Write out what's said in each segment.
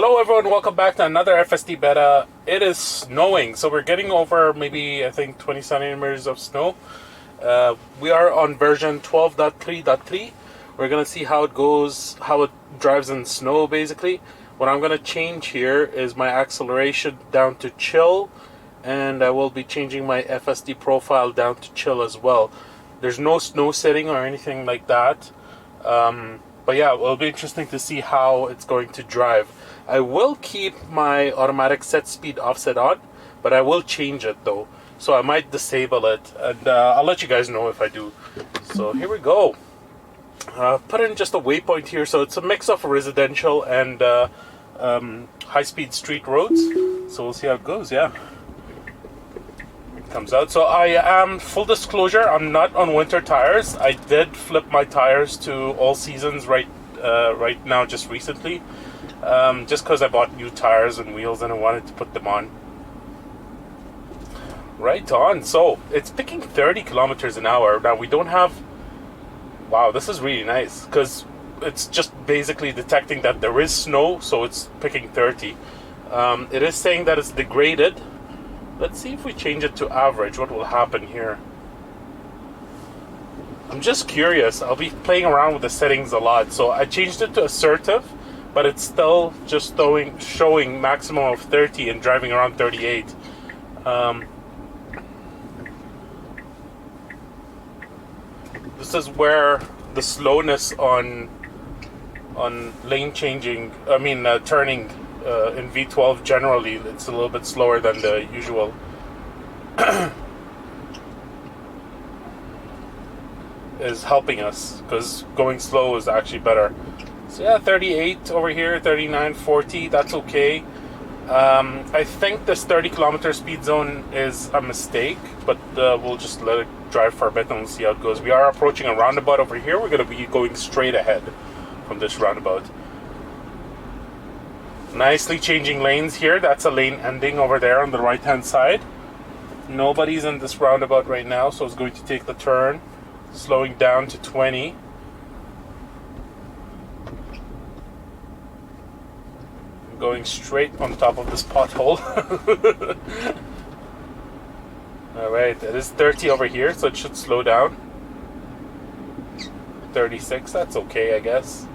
Hello everyone, welcome back to another FSD beta. It is snowing, so we're getting over maybe, I think, 20 centimeters of snow. We are on version 12.3.3. We're going to see how it goes, how it drives in snow basically. What I'm going to change here is my acceleration down to chill, and I will be changing my FSD profile down to chill as well. There's no snow setting or anything like that. But yeah, it'll be interesting to see how it's going to drive. I will keep my automatic set speed offset on, but I will change it though. So I might disable it, and I'll let you guys know if I do. So here we go. Put in just a waypoint here, so it's a mix of residential and high-speed street roads. So we'll see how it goes, yeah. It comes out. So I am, full disclosure, I'm not on winter tires. I did flip my tires to all seasons right now, just recently. Just because I bought new tires and wheels and I wanted to put them on. Right on. So it's picking 30 kilometers an hour. Now we don't have... Wow, this is really nice because it's just basically detecting that there is snow, so it's picking 30. It is saying that it's degraded. Let's see if we change it to average, what will happen here. I'm just curious. I'll be playing around with the settings a lot. So I changed it to assertive, but it's still just showing maximum of 30 and driving around 38. This is where the slowness on lane changing, turning in V12 generally, it's a little bit slower than the usual. Is helping us, because going slow is actually better. So yeah, 38 over here, 39, 40, that's okay. I think this 30 kilometer speed zone is a mistake, but we'll just let it drive for a bit and we'll see how it goes. We are approaching a roundabout over here. We're going to be going straight ahead from this roundabout. Nicely changing lanes here. That's a lane ending over there on the right hand side. Nobody's in this roundabout right now, so it's going to take the turn, slowing down to 20. Going straight on top of this pothole. Alright, it is 30 over here, so it should slow down. 36, that's okay, I guess,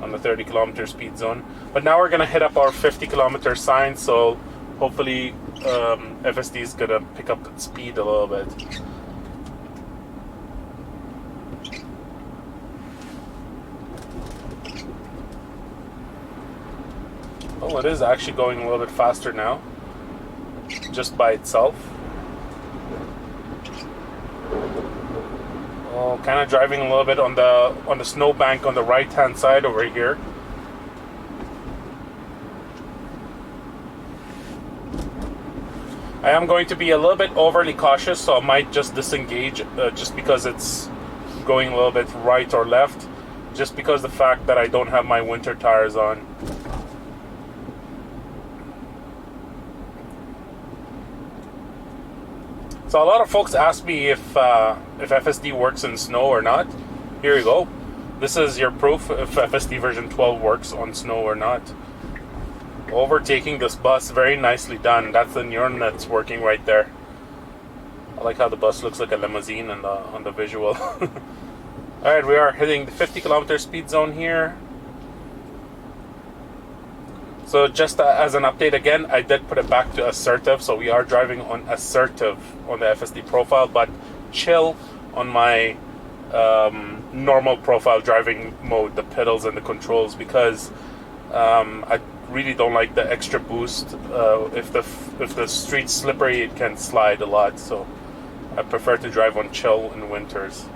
on the 30 kilometer speed zone. But now we're going to hit up our 50 kilometer sign, so hopefully FSD is going to pick up its speed a little bit. Oh, it is actually going a little bit faster now, just by itself. Oh, kind of driving a little bit on the snowbank on the right-hand side over here. I am going to be a little bit overly cautious, so I might just disengage just because it's going a little bit right or left, just because the fact that I don't have my winter tires on. So a lot of folks ask me if FSD works in snow or not. Here you go. This is your proof if FSD version 12 works on snow or not. Overtaking this bus, very nicely done. That's the neuron that's working right there. I like how the bus looks like a limousine on the visual. Alright, we are hitting the 50 kilometer speed zone here. So just as an update again, I did put it back to assertive, so we are driving on assertive on the FSD profile, but chill on my normal profile driving mode, the pedals and the controls, because I really don't like the extra boost. If the street's slippery, it can slide a lot, so I prefer to drive on chill in winters.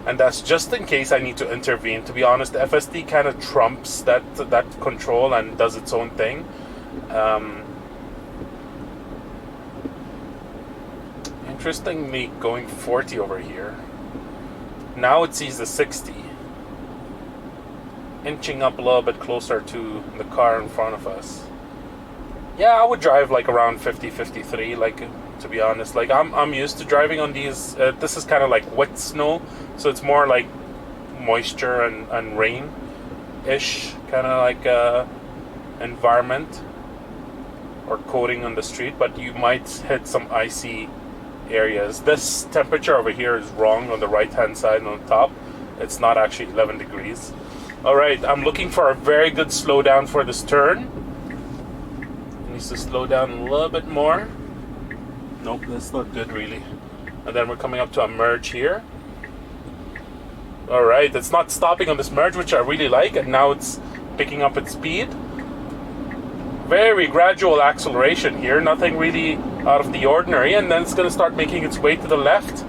And that's just in case I need to intervene. To be honest, the FSD kind of trumps that control and does its own thing. Interestingly, going 40 over here. Now it sees the 60. Inching up a little bit closer to the car in front of us. Yeah, I would drive like around 50, 53, like, to be honest. Like, I'm used to driving on these. This is kind of like wet snow, so it's more like moisture and rain-ish. kind of like environment or coating on the street, but you might hit some icy areas. This temperature over here is wrong on the right hand side and on top. It's not actually 11 degrees. Alright, I'm looking for a very good slowdown for this turn. It needs to slow down a little bit more. Nope, that's not good really. And then we're coming up to a merge here. Alright, it's not stopping on this merge, which I really like, and now it's picking up its speed. Very gradual acceleration here, nothing really out of the ordinary, and then it's going to start making its way to the left.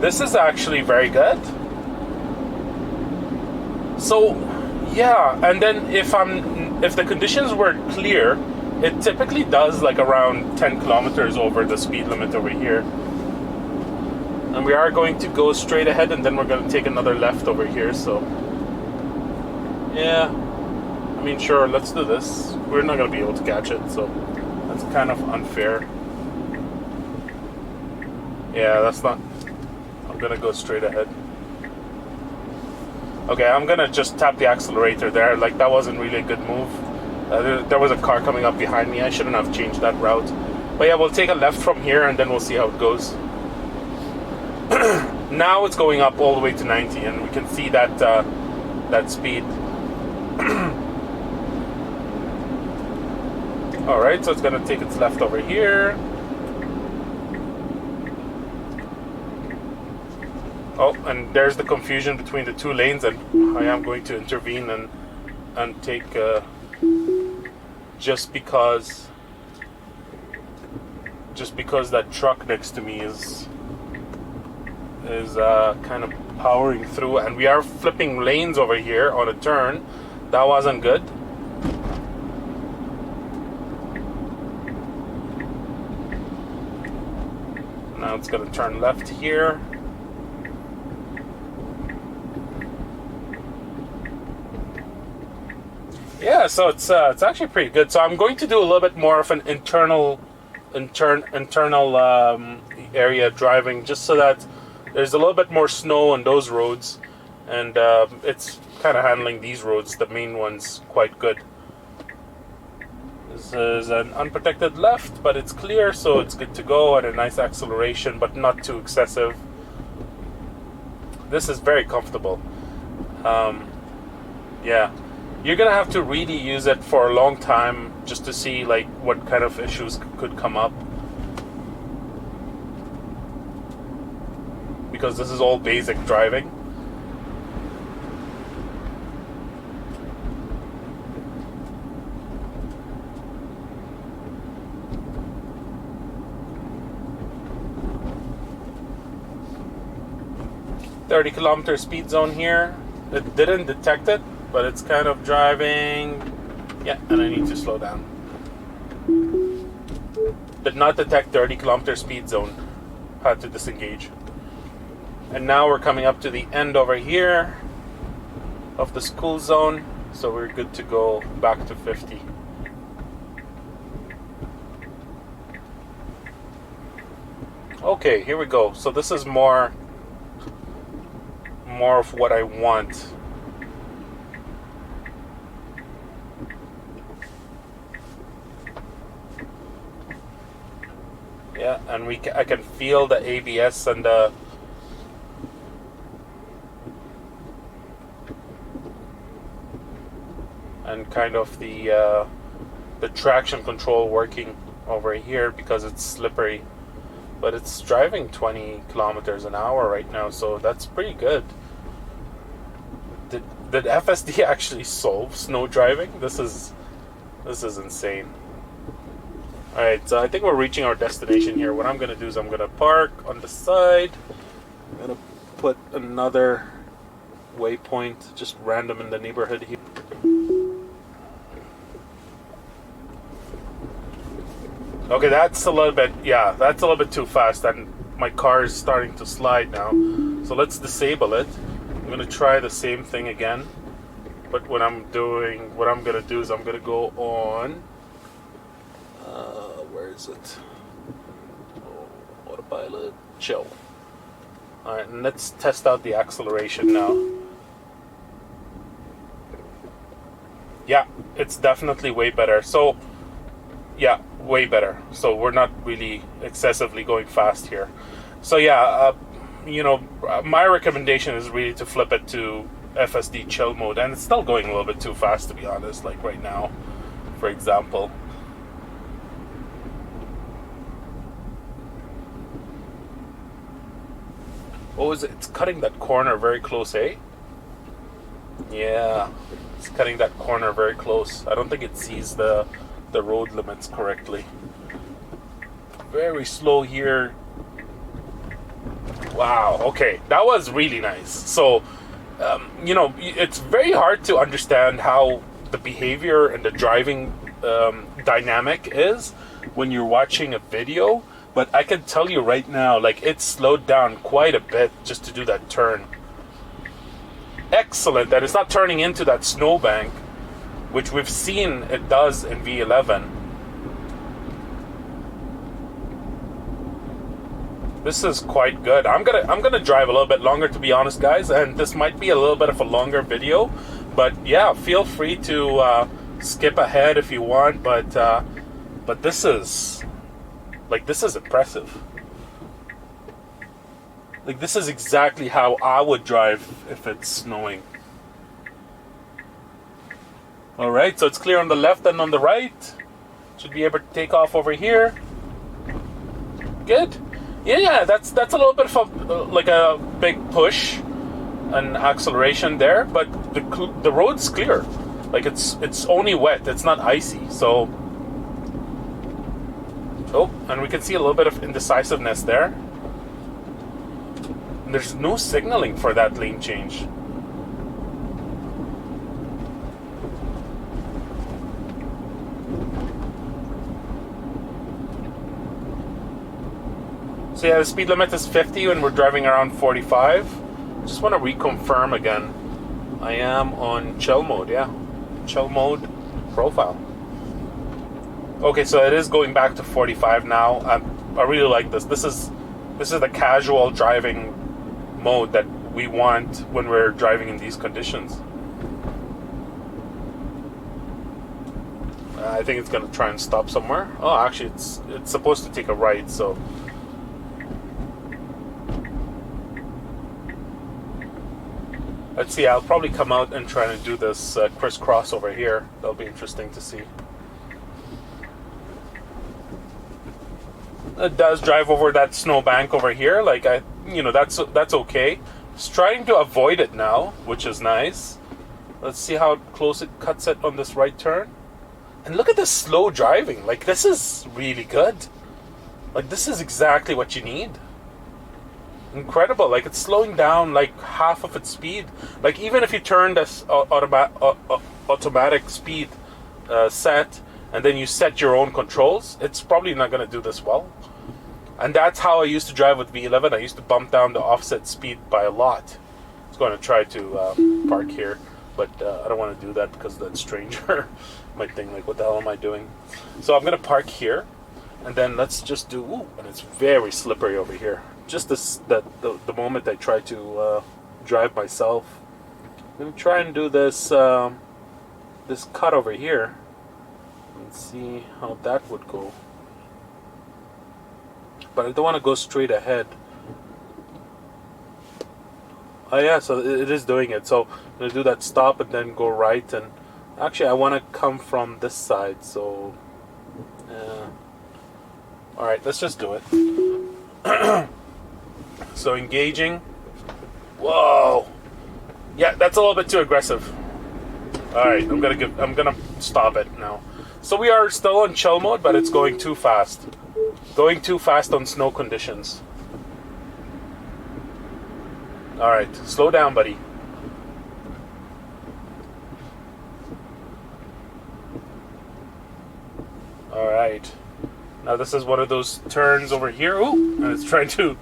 This is actually very good. So, yeah, and then if the conditions were clear, it typically does like around 10 kilometers over the speed limit over here. And we are going to go straight ahead, and then we're going to take another left over here, so yeah, I mean, sure, let's do this. We're not going to be able to catch it, so that's kind of unfair. Yeah, that's not... I'm going to go straight ahead. Okay, I'm going to just tap the accelerator there. Like, that wasn't really a good move. There was a car coming up behind me. I shouldn't have changed that route. But yeah, we'll take a left from here, and then we'll see how it goes. Now it's going up all the way to 90, and we can see that that speed. Alright, so it's going to take its left over here. Oh, and there's the confusion between the two lanes, and I am going to intervene and take just because that truck next to me is kind of powering through, and we are flipping lanes over here on a turn. That wasn't good. Now it's going to turn left here. Yeah, so it's actually pretty good. So I'm going to do a little bit more of an internal area driving, just so that there's a little bit more snow on those roads, and it's kind of handling these roads, the main ones, quite good. This is an unprotected left, but it's clear, so it's good to go, and a nice acceleration, but not too excessive. This is very comfortable. Yeah, you're gonna have to really use it for a long time just to see like what kind of issues could come up, because this is all basic driving. .30 km speed zone here. It didn't detect it, but it's kind of driving. Yeah, and I need to slow down. Did not detect 30 km speed zone. Had to disengage. And now we're coming up to the end over here of the school zone, so we're good to go back to 50. Okay, here we go. So this is more of what I want. Yeah, and I can feel the ABS and the kind of the traction control working over here, because it's slippery. But it's driving 20 kilometers an hour right now, so that's pretty good. Did FSD actually solve snow driving? This is insane. Alright, so I think we're reaching our destination here. What I'm going to do is I'm going to park on the side. I'm going to put another waypoint, just random in the neighborhood here. Okay, that's a little bit too fast, and my car is starting to slide now. So let's disable it. I'm going to try the same thing again. But what I'm going to do is I'm going to go on... where is it? Autopilot. Chill. Alright, and let's test out the acceleration now. Yeah, it's definitely way better. So, yeah, way better. So we're not really excessively going fast here. So yeah, my recommendation is really to flip it to FSD chill mode, and it's still going a little bit too fast, to be honest, like right now, for example. What was it? It's cutting that corner very close, eh? Yeah, it's cutting that corner very close. I don't think it sees the road limits correctly. Very slow here. Wow, okay, that was really nice. So, it's very hard to understand how the behavior and the driving dynamic is when you're watching a video, but I can tell you right now, like, it slowed down quite a bit just to do that turn. Excellent that it's not turning into that snowbank, which we've seen it does in V11. This is quite good. I'm gonna drive a little bit longer, to be honest, guys, and this might be a little bit of a longer video, but yeah, feel free to skip ahead if you want. But this is impressive. Like, this is exactly how I would drive if it's snowing. All right, so it's clear on the left and on the right. Should be able to take off over here. Good. Yeah, that's a little bit of a big push and acceleration there, but the road's clear. Like, it's only wet, it's not icy. So, and we can see a little bit of indecisiveness there. And there's no signaling for that lane change. So yeah, the speed limit is 50 when we're driving around 45. Just want to reconfirm again. I am on chill mode, yeah. Chill mode profile. Okay, so it is going back to 45 now. I really like this. This is the casual driving mode that we want when we're driving in these conditions. I think it's going to try and stop somewhere. Oh, actually, it's supposed to take a right, so... Let's see, I'll probably come out and try to do this crisscross over here. That'll be interesting to see. It does drive over that snowbank over here. Like, that's okay. It's trying to avoid it now, which is nice. Let's see how close it cuts it on this right turn. And look at this slow driving. Like, this is really good. Like, this is exactly what you need. Incredible. Like, it's slowing down like half of its speed. Like, even if you turn this automatic speed set, and then you set your own controls, it's probably not going to do this well. And that's how I used to drive with V11. I used to bump down the offset speed by a lot. I was going to try to park here, but I don't want to do that because that stranger might think, like, what the hell am I doing? So I'm going to park here, and then let's just do... Ooh, and it's very slippery over here. Just the moment I try to drive myself. I'm going to try and do this this cut over here. Let's see how that would go. But I don't want to go straight ahead. Oh yeah, so it is doing it. So I'm going to do that stop and then go right. And actually, I want to come from this side. So, alright, let's just do it. So engaging. Whoa. Yeah, that's a little bit too aggressive. Alright, I'm gonna stop it now. So we are still on chill mode, but it's going too fast. Going too fast on snow conditions. Alright, slow down, buddy. Alright. Now this is one of those turns over here. Ooh, and it's trying to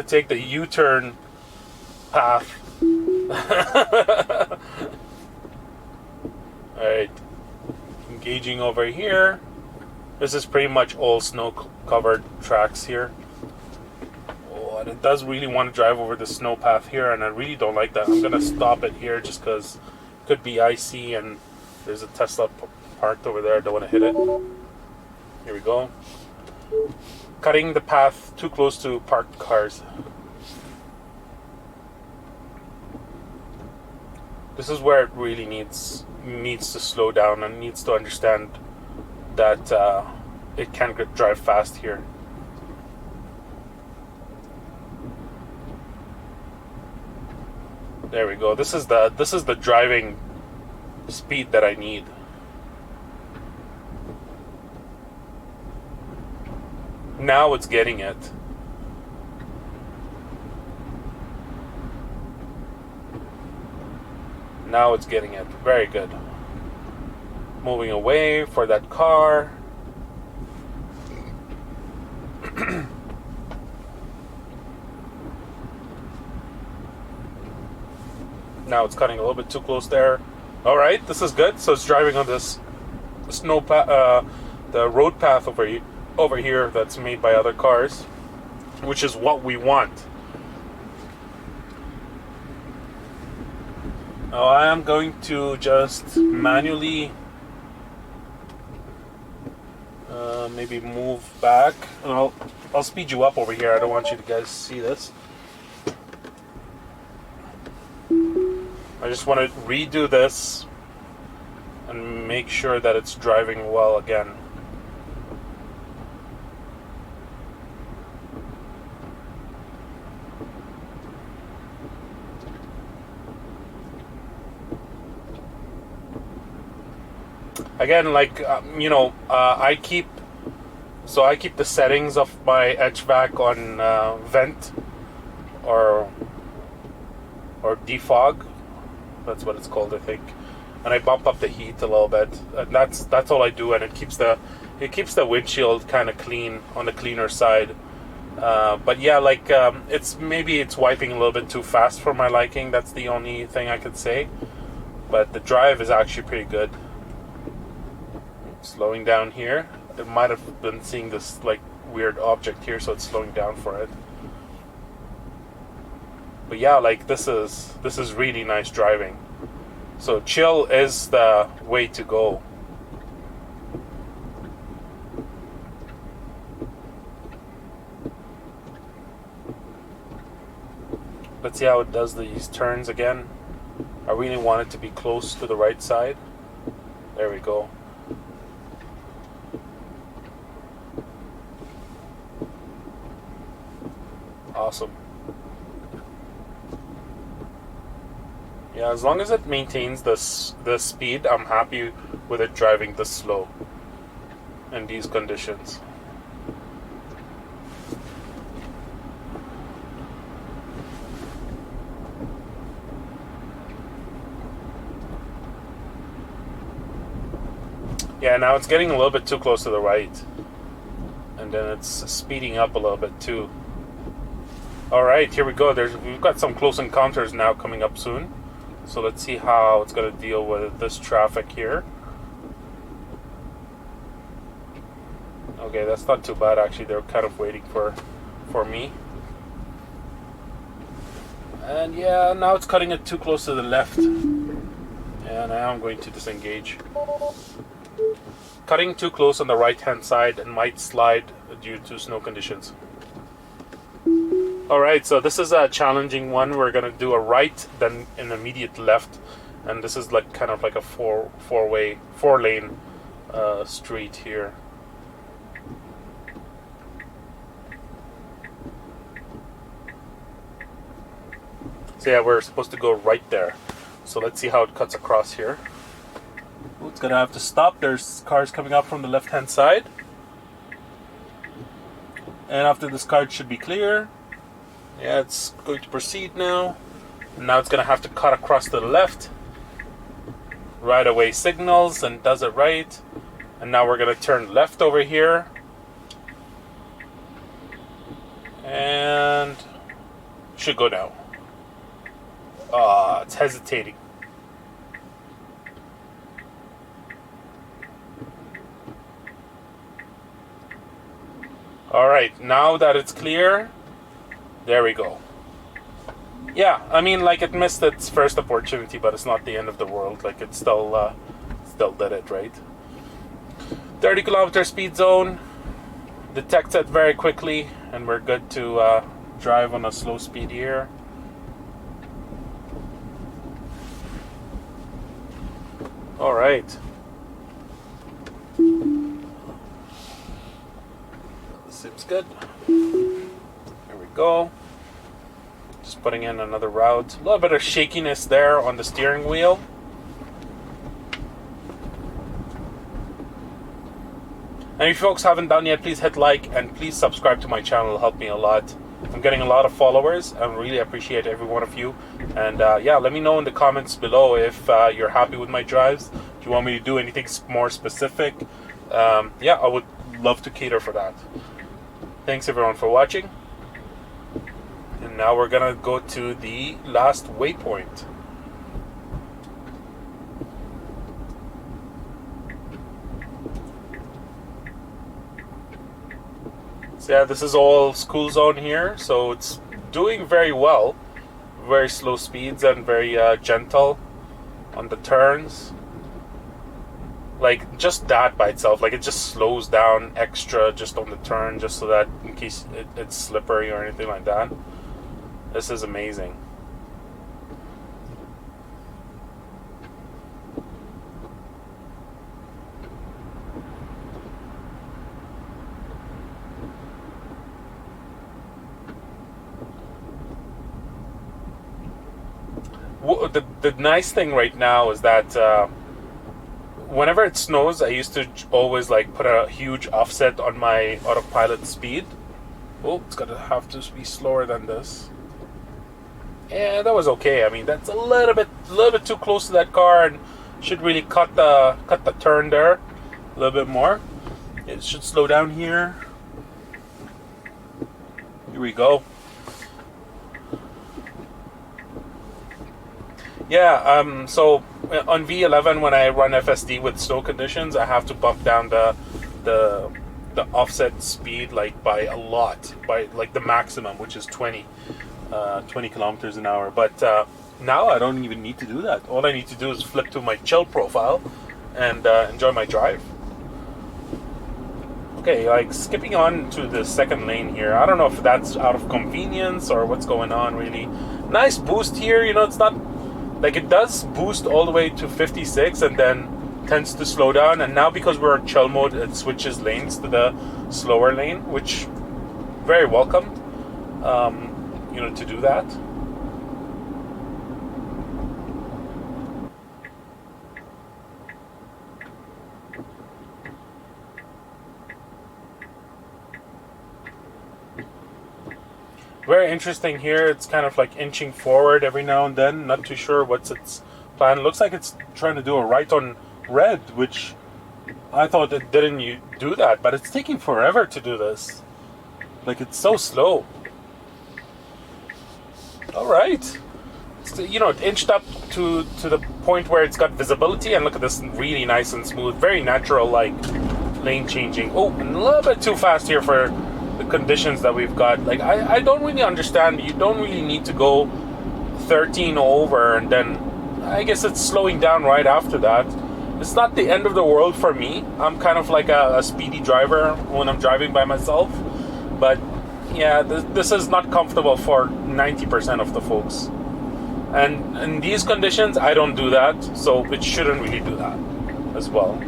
take the U-turn path. Alright. Engaging over here. This is pretty much all snow-covered tracks here. Oh, and it does really want to drive over the snow path here, and I really don't like that. I'm going to stop it here just because it could be icy, and There's a Tesla parked over there. I don't want to hit it. Here we go. Cutting the path too close to parked cars. This is where it really needs to slow down and needs to understand that it can't drive fast here. There we go. This is the driving speed that I need. Now it's getting it. Now it's getting it. Very good. Moving away for that car. Now it's cutting a little bit too close there. All right, this is good. So it's driving on this snow the road path over here that's made by other cars, which is what we want. Now I am going to just manually maybe move back, and I'll speed you up over here. I don't want you to guys see this. I just want to redo this and make sure that it's driving well again. Again, like I keep the settings of my HVAC on vent or defog. That's what it's called, I think. And I bump up the heat a little bit. And that's all I do, and it keeps the windshield kind of clean on the cleaner side. But yeah, like it's wiping a little bit too fast for my liking. That's the only thing I could say. But the drive is actually pretty good. Slowing down here. It might have been seeing this like weird object here, so it's slowing down for it. But yeah, like this is really nice driving. So chill is the way to go. Let's see how it does these turns again. I really want it to be close to the right side. There we go. Awesome. Yeah, as long as it maintains this speed, I'm happy with it driving this slow in these conditions. Yeah, now it's getting a little bit too close to the right. And then it's speeding up a little bit too. Alright, here we go. We've got some close encounters now coming up soon. So let's see how it's going to deal with this traffic here. Okay, that's not too bad actually. They're kind of waiting for me. And yeah, now it's cutting it too close to the left. And now I'm going to disengage. Cutting too close on the right hand side and might slide due to snow conditions. Alright, so this is a challenging one. We're going to do a right, then an immediate left. And this is like kind of like a four lane street here. So yeah, we're supposed to go right there. So let's see how it cuts across here. Ooh, it's going to have to stop. There's cars coming up from the left hand side. And after this car, it should be clear. Yeah, it's going to proceed now. And now it's going to have to cut across to the left. Right away signals and does it right. And now we're going to turn left over here. And should go now. It's hesitating. Alright, now that it's clear, there we go. Yeah, I mean, like, it missed its first opportunity, but it's not the end of the world. Like, it's still still did it, right? 30 kilometer speed zone, detects it very quickly, and we're good to drive on a slow speed here. All right. Seems good. Here we go. Just putting in another route. A little bit of shakiness there on the steering wheel. And if you folks haven't done yet, please hit like and please subscribe to my channel. It'll help me a lot. I'm getting a lot of followers. I really appreciate every one of you. And yeah, let me know in the comments below if you're happy with my drives. If you want me to do anything more specific, yeah, I would love to cater for that. Thanks everyone for watching. And now we're gonna go to the last waypoint. So yeah, this is all school zone here, so it's doing very well. Very slow speeds and very gentle on the turns. Like, just that by itself, like, it just slows down extra just on the turn, just so that in case it's slippery or anything like that. This is amazing. The nice thing right now is that whenever it snows, I used to always like put a huge offset on my autopilot speed. Oh, it's gonna have to be slower than this. Yeah, that was okay. I mean, that's a little bit too close to that car, and should really cut the turn there a little bit more. It should slow down here. Here we go. So on V11, when I run FSD with snow conditions, I have to bump down the offset speed like by a lot, by like the maximum, which is 20 kilometers an hour. But now I don't even need to do that. All I need to do is flip to my chill profile and enjoy my drive. Okay, like skipping on to the second lane here. I don't know if that's out of convenience or what's going on really. Nice boost here, you know, it's not like it does boost all the way to 56 and then tends to slow down, and now because we're in chill mode, it switches lanes to the slower lane, which very welcome, you know, to do that. Very interesting here. It's kind of like inching forward every now and then. Not too sure what's its plan. Looks like it's trying to do a right on red, which I thought it didn't do that, but it's taking forever to do this. Like, it's so slow. All right. So, you know, it inched up to the point where it's got visibility, and look at this, really nice and smooth, very natural, like lane changing. Oh, and a little bit too fast here for the conditions that we've got. Like, I don't really understand. You don't really need to go 13 over and then I guess it's slowing down right after that. It's not the end of the world for me. I'm kind of like a speedy driver when I'm driving by myself, but yeah, this is not comfortable for 90% of the folks, and in these conditions I don't do that, so it shouldn't really do that as well.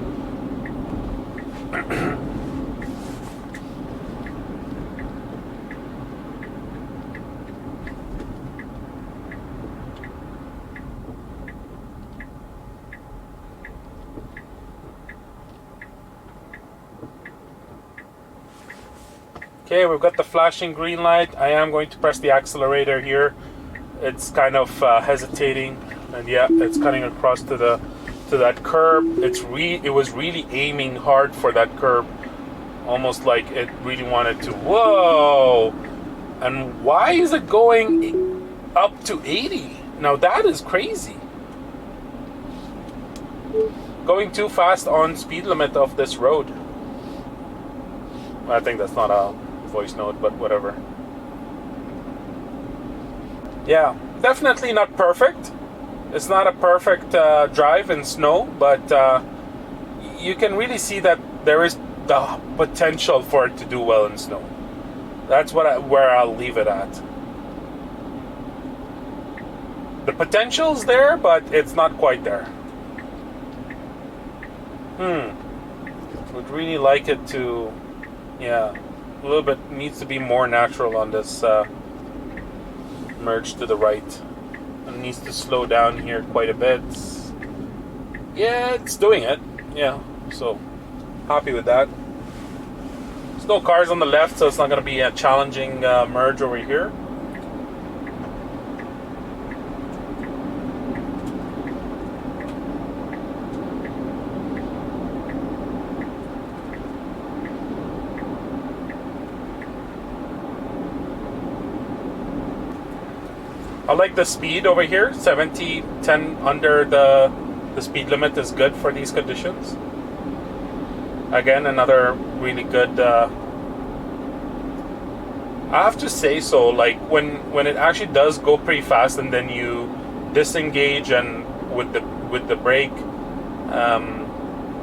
Okay, we've got the flashing green light. I am going to press the accelerator here. It's kind of hesitating, and yeah, it's cutting across to that curb. It was really aiming hard for that curb, almost like it really wanted to. Whoa! And why is it going up to 80? Now that is crazy. Going too fast on speed limit of this road. I think that's not a voice note, but whatever. Yeah, definitely not perfect. It's not a perfect drive in snow, but you can really see that there is the potential for it to do well in snow. That's where I'll leave it at. The potential's there, but it's not quite there. Would really like it to, yeah, a little bit needs to be more natural on this merge to the right. It needs to slow down here quite a bit. Yeah, it's doing it. Yeah, so happy with that. There's no cars on the left, so it's not going to be a challenging merge over here. I like the speed over here. 70, 10 under the speed limit is good for these conditions. Again, another really good. I have to say so. Like when it actually does go pretty fast, and then you disengage and with the brake,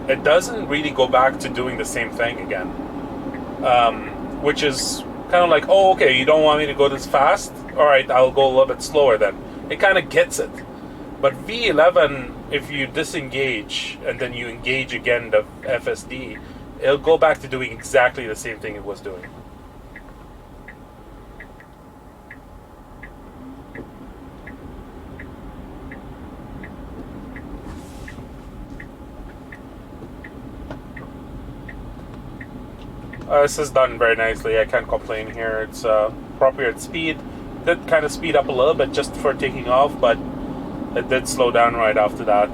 it doesn't really go back to doing the same thing again. Which is kind of like, oh, okay, you don't want me to go this fast? All right, I'll go a little bit slower then. It kind of gets it. But V11, if you disengage and then you engage again the FSD, it'll go back to doing exactly the same thing it was doing. This is done very nicely. I can't complain here. It's appropriate speed. Did kind of speed up a little bit just for taking off, but it did slow down right after that.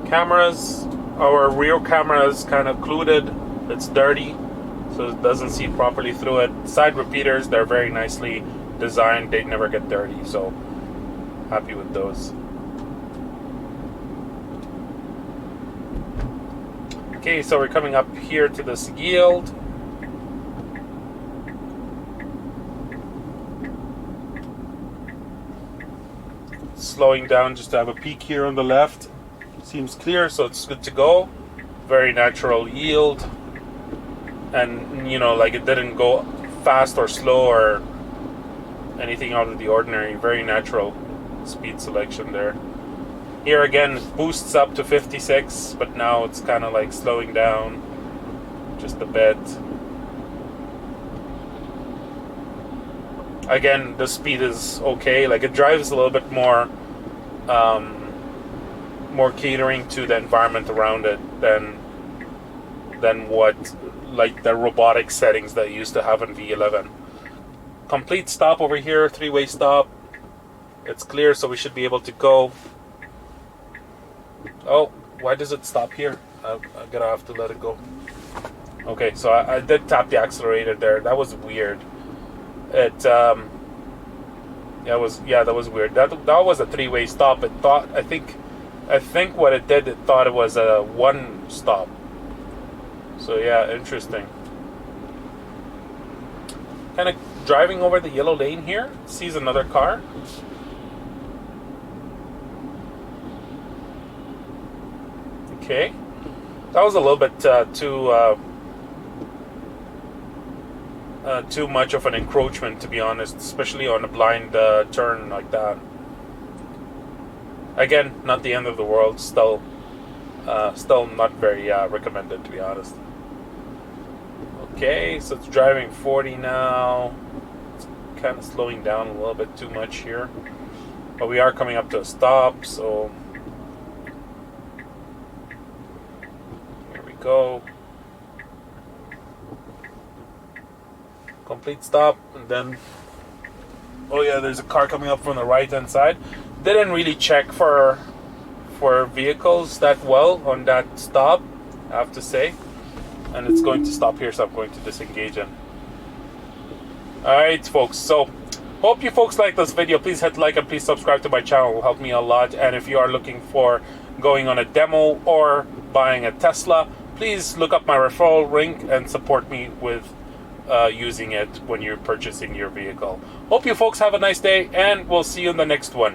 Cameras, our rear camera is kind of occluded. It's dirty, so it doesn't see properly through it. Side repeaters, they're very nicely designed. They never get dirty, so happy with those. Okay, so we're coming up here to this yield. Slowing down just to have a peek here on the left. Seems clear, so it's good to go. Very natural yield. And, you know, like it didn't go fast or slow or anything out of the ordinary. Very natural speed selection there. Here again, it boosts up to 56, but now it's kind of like slowing down just a bit. Again, the speed is okay. Like it drives a little bit more, more catering to the environment around it than what like the robotic settings that you used to have in V11. Complete stop over here, three-way stop. It's clear, so we should be able to go. Oh, why does it stop here? I'm gonna have to let it go. Okay, so I did tap the accelerator there. That was weird. It that was weird. That was a three-way stop. It thought I think what it did, it thought it was a one stop. So yeah, interesting. Kind of driving over the yellow lane here. Sees another car. Okay, that was a little bit too much of an encroachment, to be honest, especially on a blind turn like that. Again, not the end of the world. Still not very recommended, to be honest. Okay, so it's driving 40 now. It's kind of slowing down a little bit too much here, but we are coming up to a stop, so. Go. Complete stop, and then oh yeah, there's a car coming up from the right hand side. Didn't really check for vehicles that well on that stop, I have to say, and it's going to stop here, so I'm going to disengage in. Alright folks, so hope you folks like this video. Please hit like and please subscribe to my channel. It will help me a lot. And if you are looking for going on a demo or buying a Tesla, please look up my referral link and support me with using it when you're purchasing your vehicle. Hope you folks have a nice day, and we'll see you in the next one.